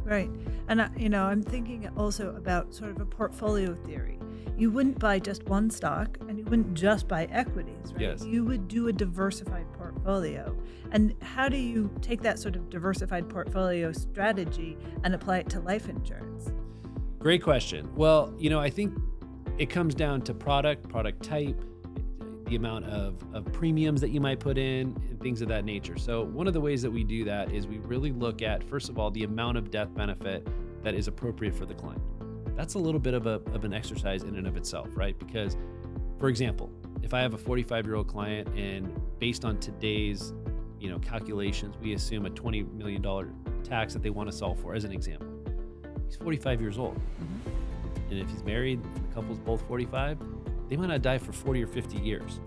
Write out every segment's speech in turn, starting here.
Right. And, I'm thinking also about sort of a portfolio theory. You wouldn't buy just one stock and you wouldn't just buy equities, right? Yes. You would do a diversified portfolio. And how do you take that sort of diversified portfolio strategy and apply it to life insurance? Great question. Well, I think it comes down to product type, the amount of premiums that you might put in, and things of that nature. So one of the ways that we do that is we really look at, first of all, the amount of death benefit that is appropriate for the client. That's a little bit of an exercise in and of itself, right? Because, for example, if I have a 45-year-old client and based on today's, calculations, we assume a $20 million tax that they want to solve for, as an example. He's 45 years old. And if he's married and the couple's both 45, they might not die for 40 or 50 years.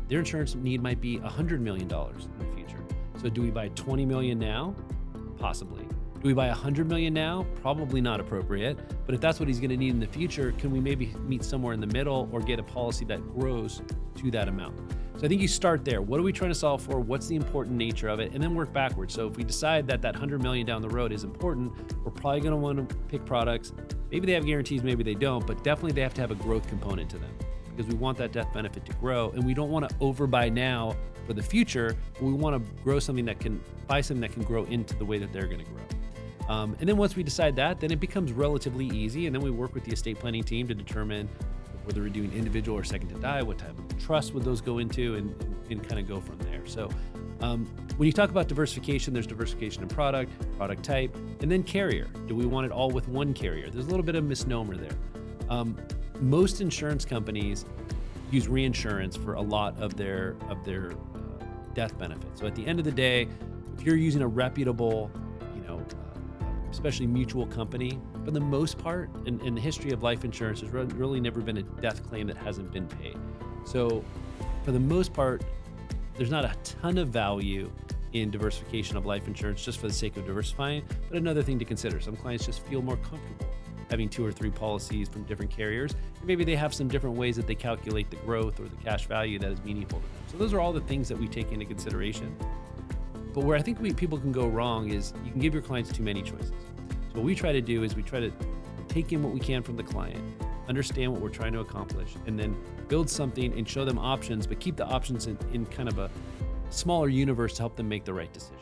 Their insurance need might be $100 million in the future. So do we buy 20 million now? Possibly. Do we buy 100 million now? Probably not appropriate. But if that's what he's going to need in the future, can we maybe meet somewhere in the middle or get a policy that grows to that amount? So I think you start there. What are we trying to solve for? What's the important nature of it? And then work backwards. So if we decide that 100 million down the road is important, we're probably going to want to pick products. Maybe they have guarantees, maybe they don't, but definitely they have to have a growth component to them because we want that death benefit to grow. And we don't want to overbuy now for the future, but we want to buy something that can grow into the way that they're going to grow. And then once we decide that, then it becomes relatively easy. And then we work with the estate planning team to determine whether we're doing individual or second to die, what type of trust would those go into, and kind of go from there. So when you talk about diversification, there's diversification in product type, and then carrier. Do we want it all with one carrier? There's a little bit of misnomer there. Most insurance companies use reinsurance for a lot of their death benefits. So at the end of the day, if you're using a reputable, especially mutual company, for the most part, in the history of life insurance, there's really never been a death claim that hasn't been paid. So for the most part, there's not a ton of value in diversification of life insurance just for the sake of diversifying. But another thing to consider, some clients just feel more comfortable having 2 or 3 policies from different carriers. And maybe they have some different ways that they calculate the growth or the cash value that is meaningful to them. So those are all the things that we take into consideration. But where I think people can go wrong is you can give your clients too many choices. So what we try to do is we try to take in what we can from the client, understand what we're trying to accomplish, and then build something and show them options, but keep the options in kind of a smaller universe to help them make the right decision.